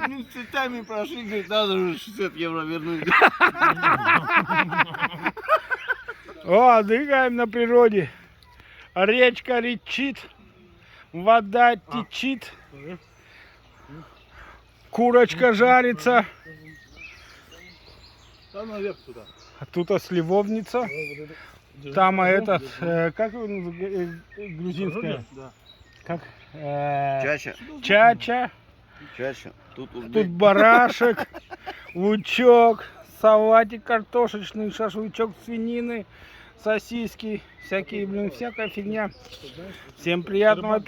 Ну, с цветами прошли, говорит, надо уже 60 евро вернуть. О, отдыхаем на природе. Речка речит, вода течит, курочка жарится. Там наверх туда. А тут сливовница. Там этот, как его называют, грузинская? Да. Как? Чача. Чача. Чача. Тут Тут барашек, лучок, салатик картошечный, шашлычок свинины, сосиски, всякие, блин, всякая фигня. Всем приятного аппетита.